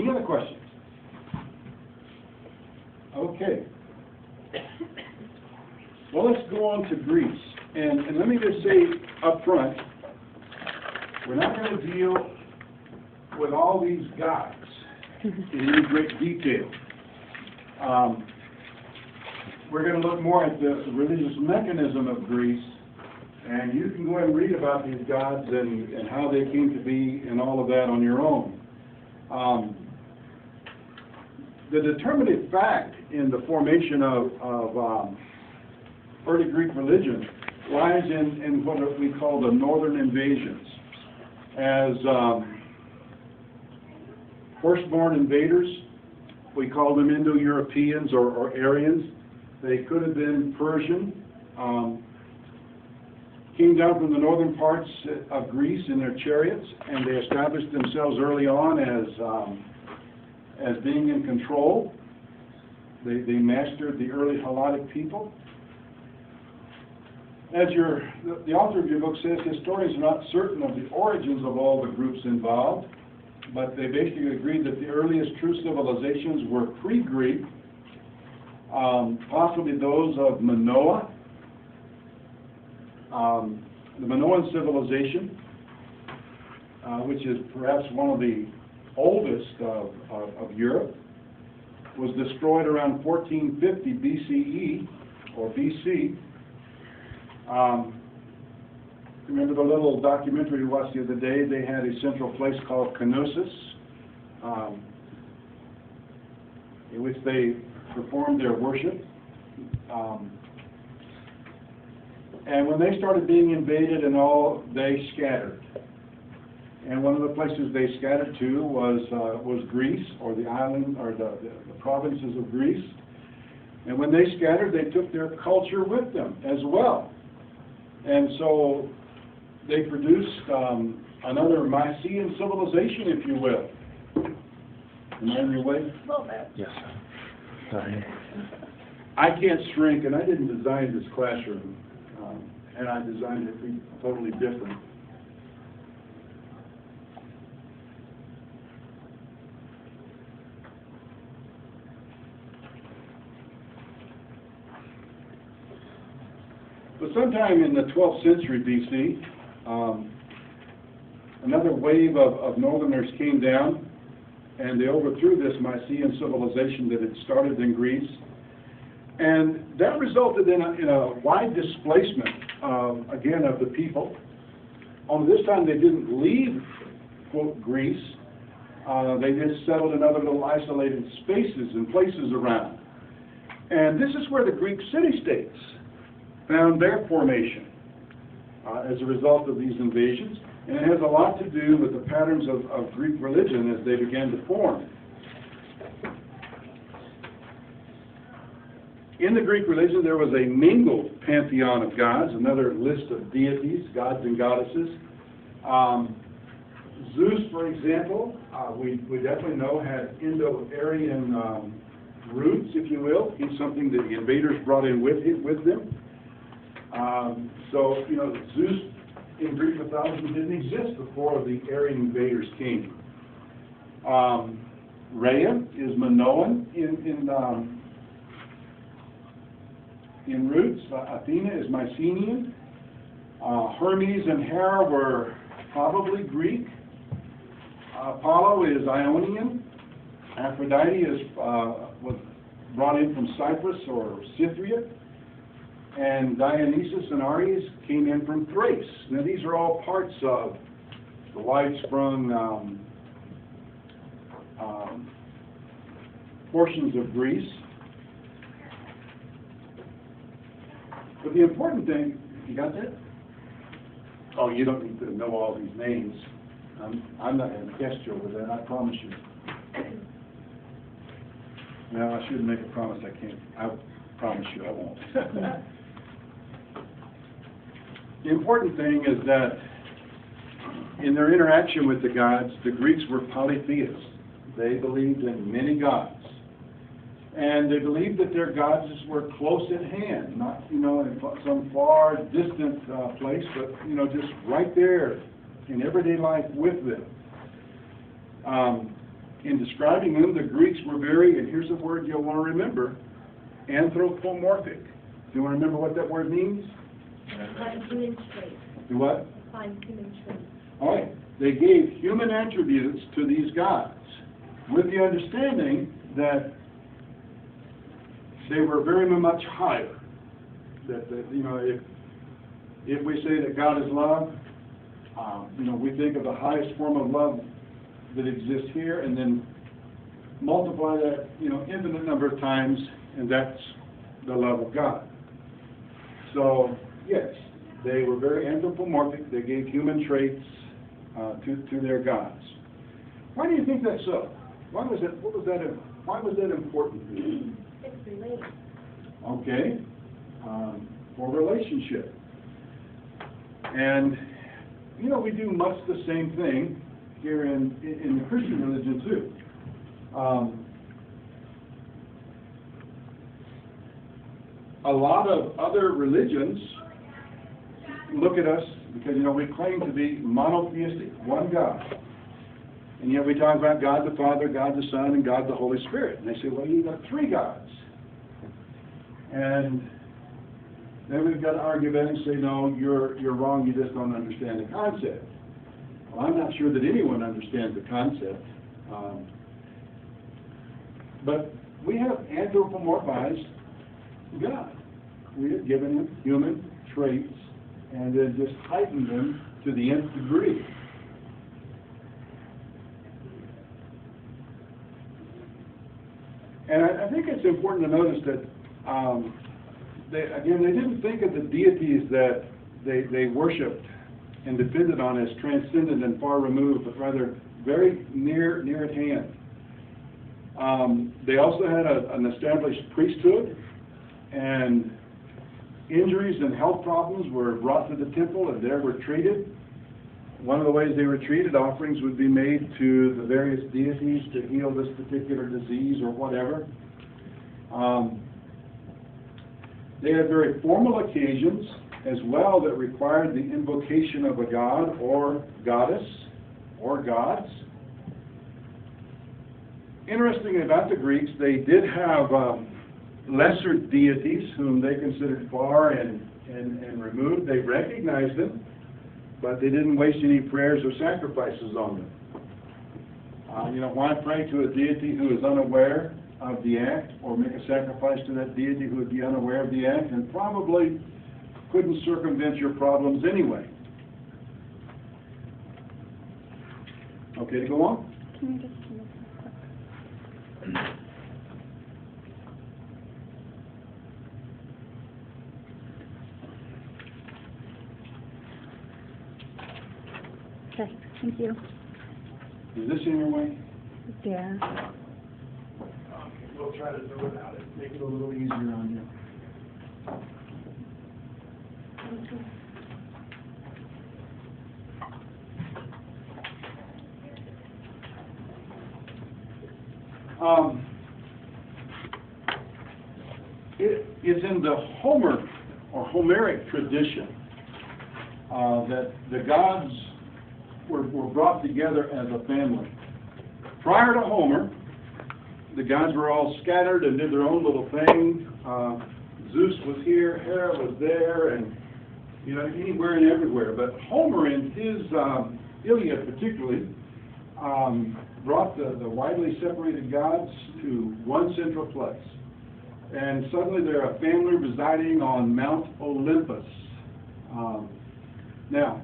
Any other questions? Okay. Well, let's go on to Greece. And let me just say up front, we're not going to deal with all these gods in any great detail. We're going to look more at the religious mechanism of Greece, and you can go ahead and read about these gods and how they came to be and all of that on your own. The determinative fact in the formation of early Greek religion lies in what we call the northern invasions. As firstborn invaders, we call them Indo-Europeans or Aryans. They could have been Persian, came down from the northern parts of Greece in their chariots, and they established themselves early on as being in control. They mastered the early Hellenic people. As the author of your book says, historians are not certain of the origins of all the groups involved, but they basically agree that the earliest true civilizations were pre-Greek, possibly those of Minoa, the Minoan civilization, which is perhaps one of the oldest of Europe, was destroyed around 1450 BCE or BC. Remember the little documentary we watched the other day? They had a central place called Knossos, in which they performed their worship. And when they started being invaded and all, they scattered. And one of the places they scattered to was Greece, or the island, or the provinces of Greece. And when they scattered, they took their culture with them as well. And so they produced another Mycenaean civilization, if you will. Am I in your way? A little bit. Yes, sir. Sorry. I can't shrink, and I didn't design this classroom, and I designed it to be totally different. But sometime in the 12th century BC, another wave of northerners came down, and they overthrew this Mycenaean civilization that had started in Greece. And that resulted in a wide displacement, again, of the people. Only this time they didn't leave, quote, Greece. They just settled in other little isolated spaces and places around. And this is where the Greek city-states found their formation as a result of these invasions. And it has a lot to do with the patterns of Greek religion as they began to form. In the Greek religion, there was a mingled pantheon of gods, another list of deities, gods and goddesses. Zeus, for example, we definitely know had Indo-Aryan roots, if you will. He's something that the invaders brought in with them. So, you know, Zeus in Greek mythology didn't exist before the Aryan invaders came. Rhea is Minoan in roots. Athena is Mycenaean. Hermes and Hera were probably Greek. Apollo is Ionian. Aphrodite was brought in from Cyprus or Scythia. And Dionysus and Ares came in from Thrace. Now these are all parts of the wide-sprung portions of Greece. But the important thing, you got that? Oh, you don't need to know all these names. I'm not going to test you over that, I promise you. No, I shouldn't make a promise I can't. I promise you I won't. The important thing is that in their interaction with the gods, the Greeks were polytheists. They believed in many gods. And they believed that their gods were close at hand, not, you know, in some far distant place, but, you know, just right there in everyday life with them. in describing them, the Greeks were very, and here's a word you'll want to remember, anthropomorphic. Do you want to remember what that word means? Like human traits. Do what? Find human traits. All right. They gave human attributes to these gods with the understanding that they were very much higher. That you know, if we say that God is love, you know, we think of the highest form of love that exists here, and then multiply that, you know, infinite number of times, and that's the love of God. So yes, they were very anthropomorphic. They gave human traits to their gods. Why do you think that's so? Why was that? What was that? Why was that important? It's related. Okay, for relationship. And you know, we do much the same thing here in the Christian religion too. A lot of other religions look at us because, you know, we claim to be monotheistic, one God. And yet we talk about God the Father, God the Son, and God the Holy Spirit. And they say, well, you've got three gods. And then we've got to argue back and say, no, you're wrong, you just don't understand the concept. Well, I'm not sure that anyone understands the concept. But we have anthropomorphized God. We have given him human traits and then just heightened them to the nth degree. And I think it's important to notice that, they didn't think of the deities that they worshipped and depended on as transcendent and far removed, but rather very near at hand. They also had an established priesthood, and injuries and health problems were brought to the temple and there were treated. One of the ways they were treated, offerings would be made to the various deities to heal this particular disease or whatever. They had very formal occasions as well that required the invocation of a god or goddess or gods. Interestingly about the Greeks, they did have lesser deities whom they considered far and removed. They recognized them, but they didn't waste any prayers or sacrifices on them. You know, why pray to a deity who is unaware of the act, or make a sacrifice to that deity who would be unaware of the act and probably couldn't circumvent your problems anyway? Okay to go on? Can you just turn this quick? Okay, thank you. Is this in your way? Yeah. Okay, we'll try to do without it. Make it a little easier on you. It's in the Homer or Homeric tradition that the gods were brought together as a family. Prior to Homer, the gods were all scattered and did their own little thing. Zeus was here, Hera was there, and you know, anywhere and everywhere. But Homer, in his Iliad particularly, brought the widely separated gods to one central place. And suddenly they're a family residing on Mount Olympus. Now,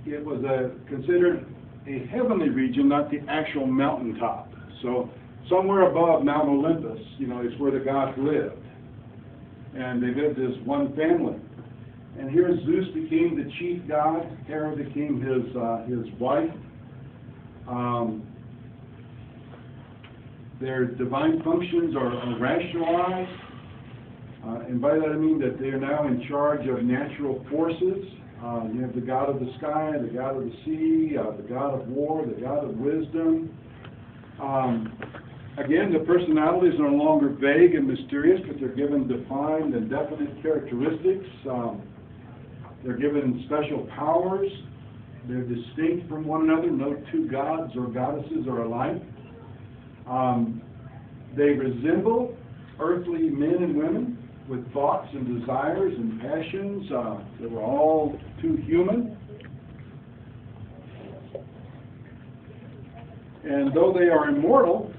it was considered a heavenly region, not the actual mountaintop. So somewhere above Mount Olympus, you know, is where the gods lived. And they lived as one family. And here Zeus became the chief god. Hera became his wife. Their divine functions are rationalized. And by that I mean that they are now in charge of natural forces. You have the god of the sky, the god of the sea, the god of war, the god of wisdom. Again, the personalities are no longer vague and mysterious, but they're given defined and definite characteristics. They're given special powers. They're distinct from one another. No two gods or goddesses are alike. They resemble earthly men and women with thoughts and desires and passions. They were all too human. And though they are immortal,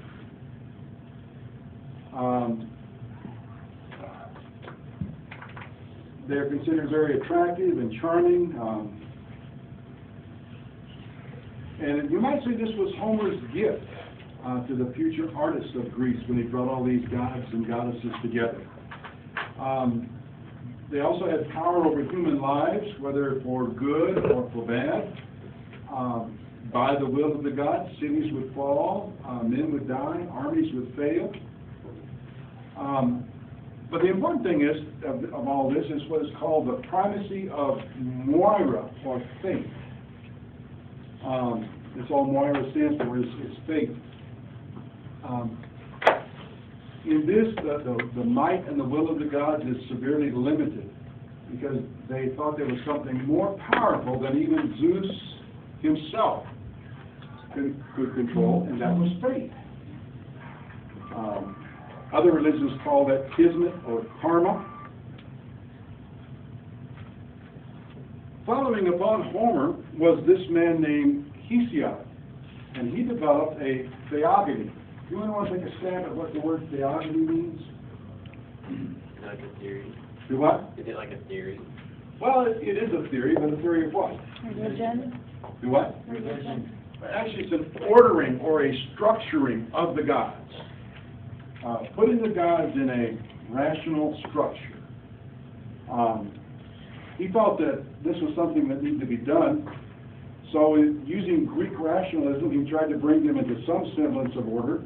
they're considered very attractive and charming. And you might say this was Homer's gift to the future artists of Greece when he brought all these gods and goddesses together. They also had power over human lives, whether for good or for bad. By the will of the gods, cities would fall, men would die, armies would fail. But the important thing is, of all this, is what is called the primacy of Moira, or faith. That's all Moira stands for, is faith. In this, the might and the will of the gods is severely limited, because they thought there was something more powerful than even Zeus himself could control, and that was faith. Other religions call that kismet or karma. Following upon Homer was this man named Hesiod, and he developed a theogony. You want to take a stab at what the word theogony means? Like a theory. Do what? Is it like a theory? Well, it is a theory, but a theory of what? Religion. Do what? Religion. Actually, it's an ordering or a structuring of the gods. Putting the gods in a rational structure. He felt that this was something that needed to be done. So using Greek rationalism, he tried to bring them into some semblance of order,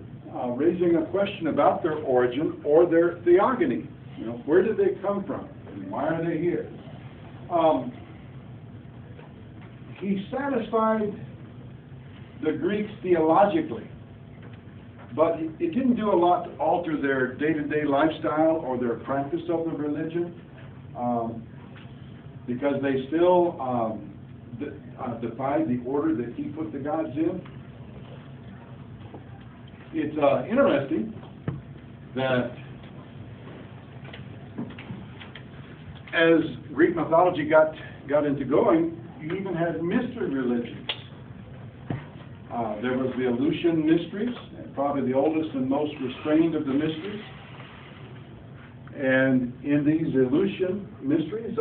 raising a question about their origin or their theogony. You know, where did they come from? And why are they here? He satisfied the Greeks theologically, but it didn't do a lot to alter their day-to-day lifestyle or their practice of the religion, because they still defied the order that he put the gods in. It's interesting that as Greek mythology got into going, you even had mystery religions. There was the Eleusinian mysteries, probably the oldest and most restrained of the mysteries. And in these Eleusinian mysteries,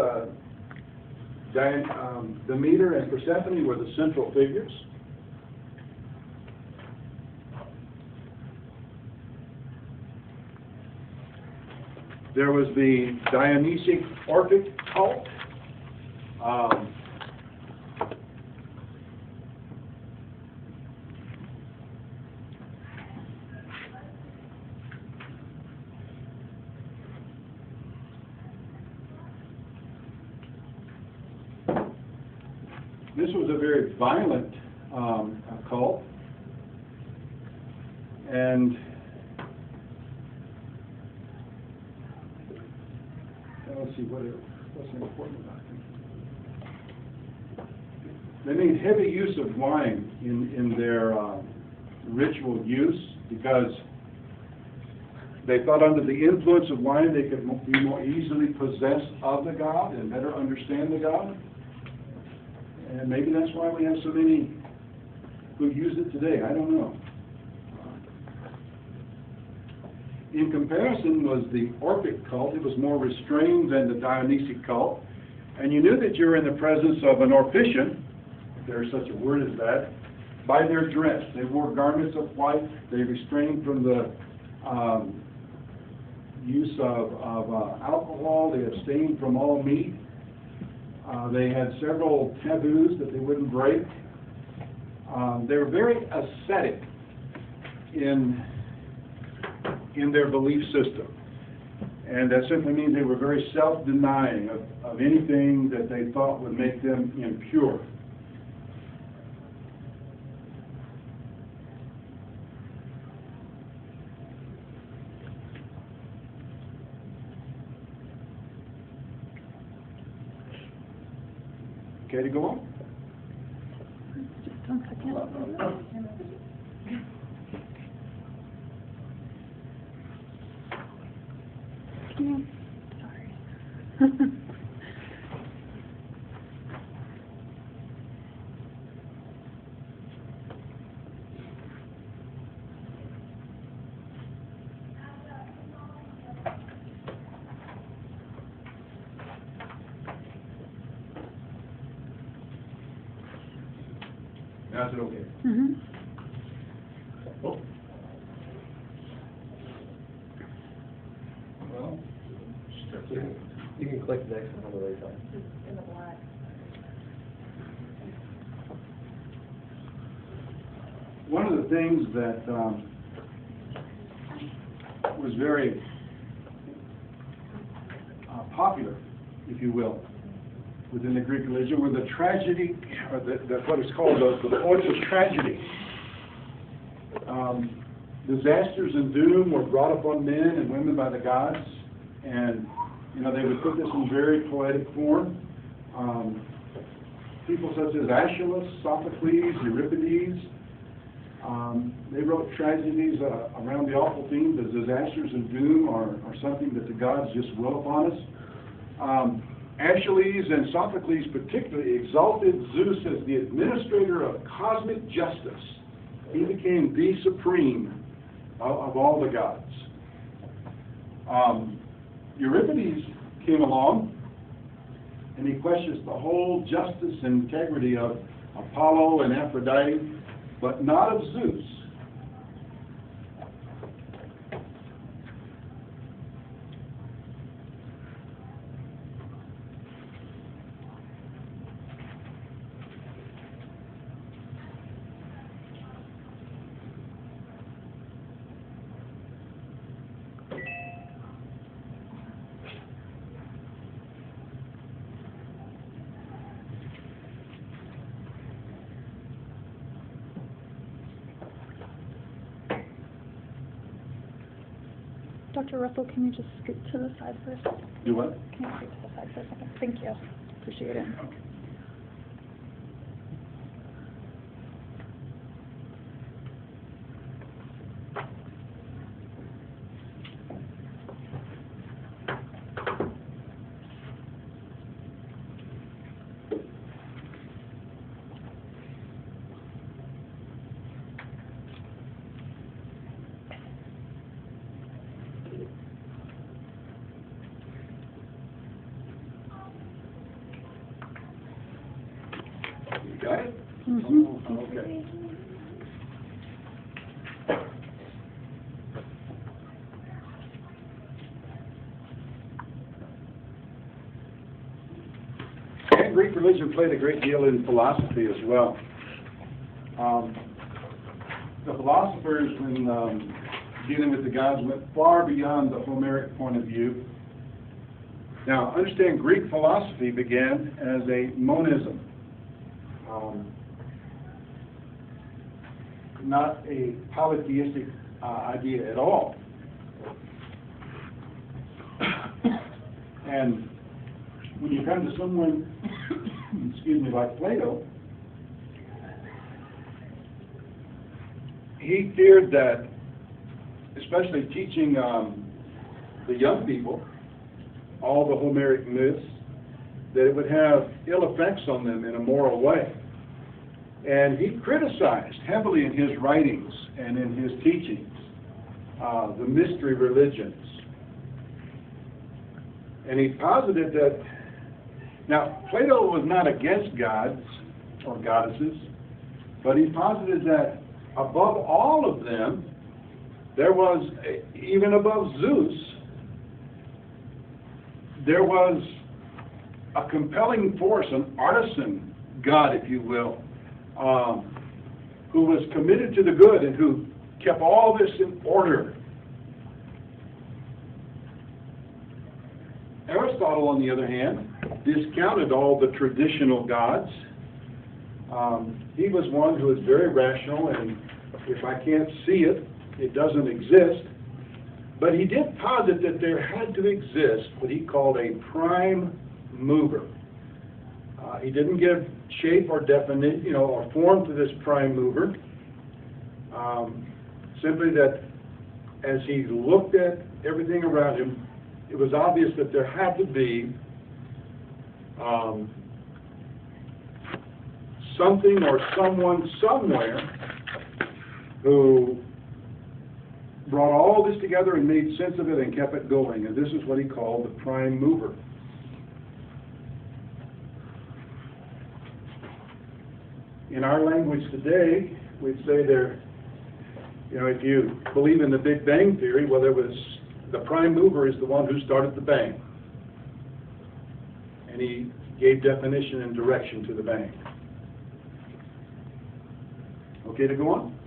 Demeter and Persephone were the central figures. There was the Dionysic Orphic cult. This was a very violent cult, and let's see what's important about them. They made heavy use of wine in their ritual use, because they thought under the influence of wine they could be more easily possessed of the god and better understand the god. And maybe that's why we have so many who use it today. I don't know. In comparison was the Orphic cult. It was more restrained than the Dionysic cult. And you knew that you were in the presence of an Orphician, if there is such a word as that, by their dress. They wore garments of white. They restrained from the use of alcohol. They abstained from all meat. They had several taboos that they wouldn't break. They were very ascetic in their belief system. And that simply means they were very self-denying of anything that they thought would make them impure. Okay to go on? Just 1 second. Pass it okay. Mm-hmm. Oh. Well, start there. You can click next on the right side. It's in the black. One of the things that was very popular, if you will, within the Greek religion were the tragedy, or what is called the poets of tragedy. Disasters and doom were brought upon men and women by the gods, and they would put this in very poetic form. People such as Aeschylus, Sophocles, Euripides, they wrote tragedies around the awful theme that disasters and doom are something that the gods just will upon us. Aeschylus and Sophocles particularly exalted Zeus as the administrator of cosmic justice. He became the supreme of all the gods. Euripides came along, and he questions the whole justice and integrity of Apollo and Aphrodite, but not of Zeus. Dr. Russell, can you just scoot to the side for a second? Do what? Can you scoot to the side for a second? Thank you. Appreciate it. Okay. You got it? Mm-hmm. Okay. And Greek religion played a great deal in philosophy as well. The philosophers, when dealing with the gods, went far beyond the Homeric point of view. Now, understand, Greek philosophy began as a monism. Not a polytheistic idea at all. And when you come to someone, excuse me, like Plato, he feared that, especially teaching the young people all the Homeric myths, that it would have ill effects on them in a moral way. And he criticized heavily in his writings and in his teachings the mystery religions. And he posited that, now Plato was not against gods or goddesses, but he posited that above all of them, there was, even above Zeus, there was a compelling force, an artisan god, if you will, who was committed to the good and who kept all this in order. Aristotle, on the other hand, discounted all the traditional gods. He was one who was very rational, and if I can't see it, it doesn't exist. But he did posit that there had to exist what he called a prime mover. He didn't give shape or definition, or form to this prime mover. Simply that as he looked at everything around him, it was obvious that there had to be something or someone somewhere who brought all this together and made sense of it and kept it going. And this is what he called the prime mover. in our language today, we'd say they're, you know, if you believe in the Big Bang Theory, well, there was, the prime mover is the one who started the bang. And he gave definition and direction to the bang. Okay to go on?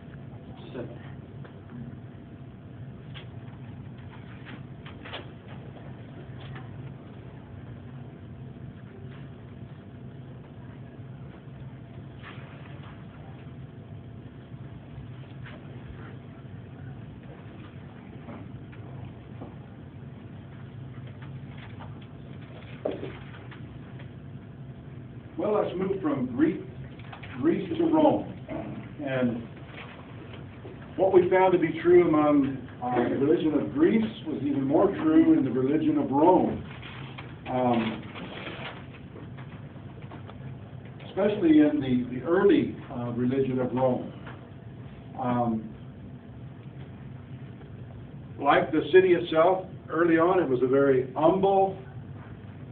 Well, let's move from Greece to Rome. And what we found to be true among the religion of Greece was even more true in the religion of Rome. Especially in the early religion of Rome. Like the city itself, early on it was a very humble,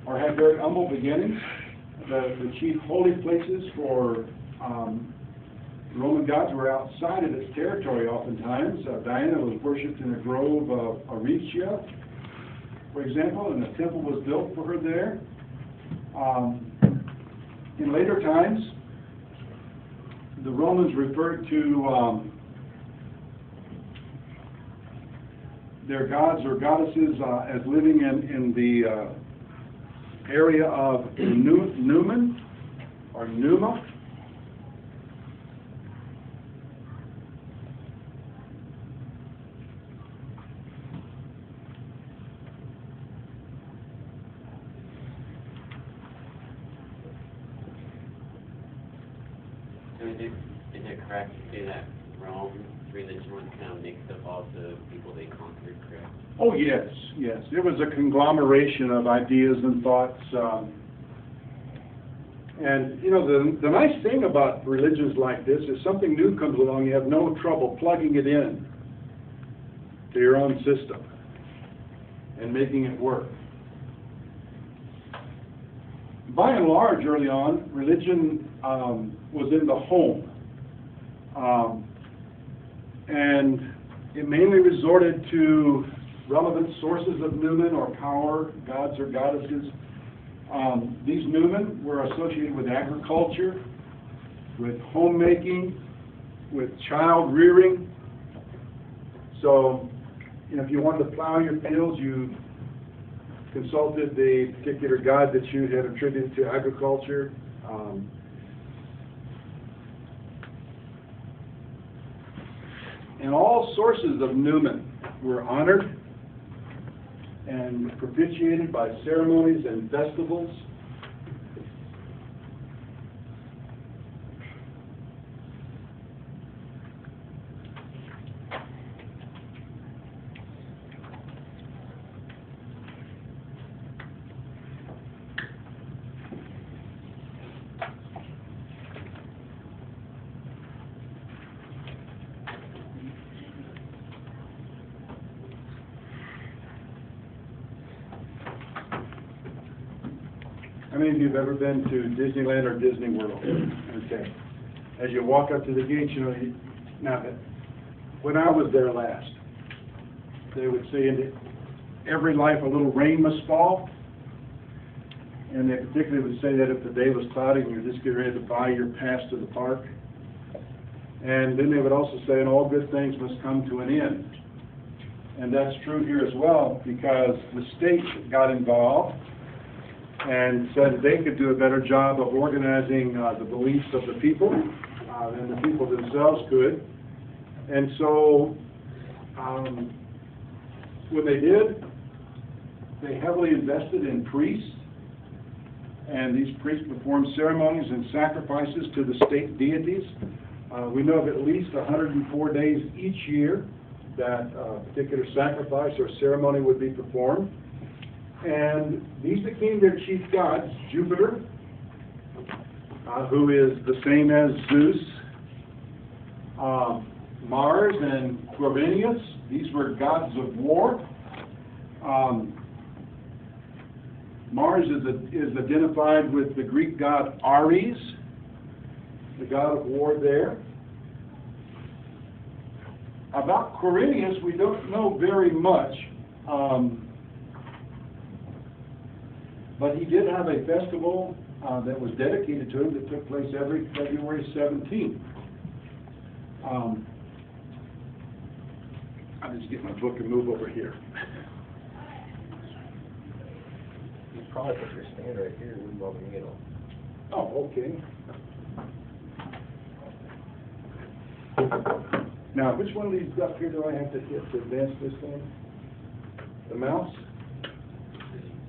or had very humble beginnings. The chief holy places for Roman gods were outside of its territory oftentimes. Diana was worshipped in a grove of Aricia, for example, and a temple was built for her there. In later times, the Romans referred to their gods or goddesses as living in the area of Numan, or Numa. So is it correct to say that Rome's religion was kind of mixed of all the people they conquered, correct? Oh, yes, yes. It was a conglomeration of ideas and thoughts. And, you know, the nice thing about religions like this is something new comes along, you have no trouble plugging it in to your own system and making it work. By and large, early on, religion was in the home. And it mainly resorted to relevant sources of Numen or power, gods or goddesses. These Numen were associated with agriculture, with homemaking, with child rearing. So, you know, if you wanted to plow your fields, you consulted the particular god that you had attributed to agriculture. And all sources of Numen were honored and propitiated by ceremonies and festivals. How many of you have ever been to Disneyland or Disney World? Okay. As you walk up to the gates, you know, now, when I was there last, they would say in every life a little rain must fall. And they particularly would say that if the day was cloudy and you're just getting ready to buy your pass to the park. And then they would also say, and all good things must come to an end. And that's true here as well, because the state got involved and said they could do a better job of organizing the beliefs of the people than the people themselves could. And so when they did, they heavily invested in priests, and these priests performed ceremonies and sacrifices to the state deities. We know of at least 104 days each year that a particular sacrifice or ceremony would be performed. And these became their chief gods: Jupiter, who is the same as Zeus, Mars and Corvinus. These were gods of war. Mars is identified with the Greek god Ares, the god of war there. About Quirinius, we don't know very much, but he did have a festival that was dedicated to him that took place every February 17th. I'll just get my book and move over here. You probably put your stand right here, we won't need it all. Oh, okay. Now, which one of these up here do I have to hit to advance this thing? The mouse?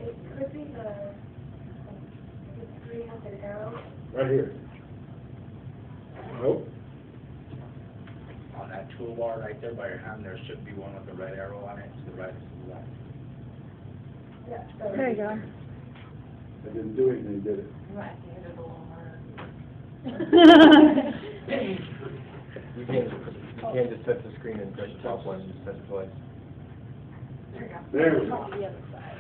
It could be the three-headed arrow. Right here. Nope. On that toolbar right there by your hand, there should be one with the red arrow on it, to the right, to the left. Yeah. There you go. I didn't do anything, did it? Right, you did a little You can't just touch the screen and press the top one, just touch twice. There we go. On the other side.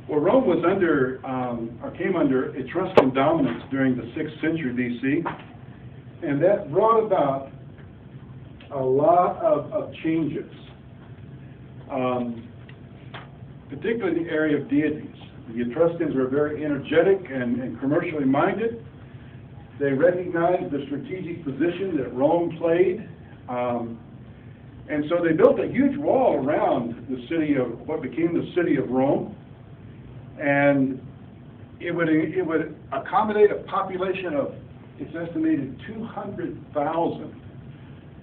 Well, Rome was under, or came under Etruscan dominance during the 6th century BC, and that brought about a lot of changes, particularly in the area of deities. The Etruscans were very energetic and commercially minded. They recognized the strategic position that Rome played, and so they built a huge wall around the city of, what became the city of Rome, and it would accommodate a population of, it's estimated, 200,000.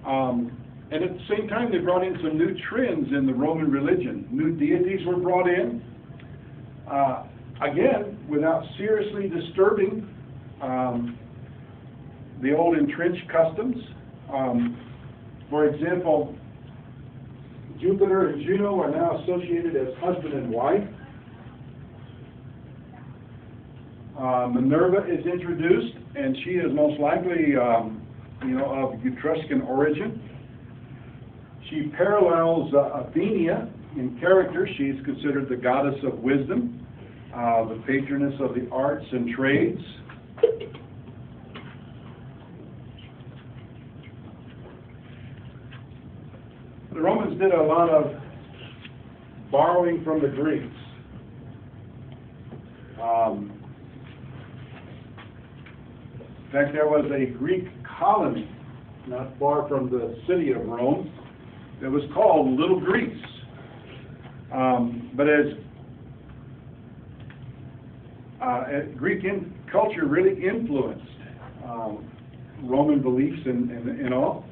And at the same time, they brought in some new trends in the Roman religion. New deities were brought in, again, without seriously disturbing the old entrenched customs. For example, Jupiter and Juno are now associated as husband and wife. Minerva is introduced, and she is most likely, of Etruscan origin. She parallels Athenia in character. She is considered the goddess of wisdom, the patroness of the arts and trades. The Romans did a lot of borrowing from the Greeks. In fact, there was a Greek colony not far from the city of Rome that was called Little Greece. But as Greek culture really influenced Roman beliefs and all.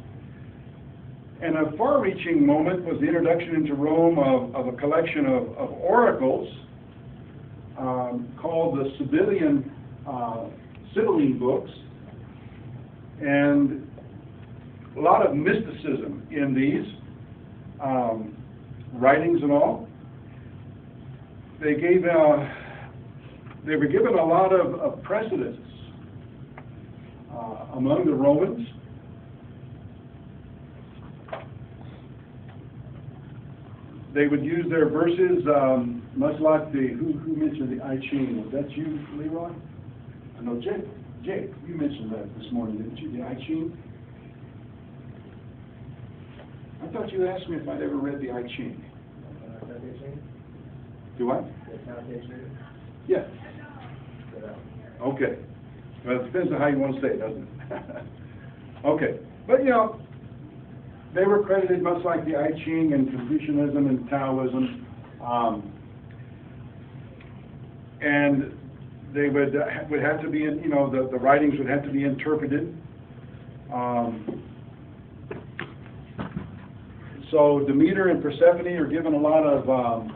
And a far-reaching moment was the introduction into Rome of a collection of oracles called the Sibylline books, and a lot of mysticism in these writings and all. They were given a lot of precedence among the Romans. They would use their verses much like who mentioned the I Ching? Was that you, Leroy? I know Jake, you mentioned that this morning, didn't you, the I Ching? I thought you asked me if I'd ever read the I Ching. Do I? Yeah. Okay. Well, it depends on how you want to say it, doesn't it? Okay. But, they were credited much like the I Ching and Confucianism and Taoism. And they would have to be, the writings would have to be interpreted. So Demeter and Persephone are given a lot of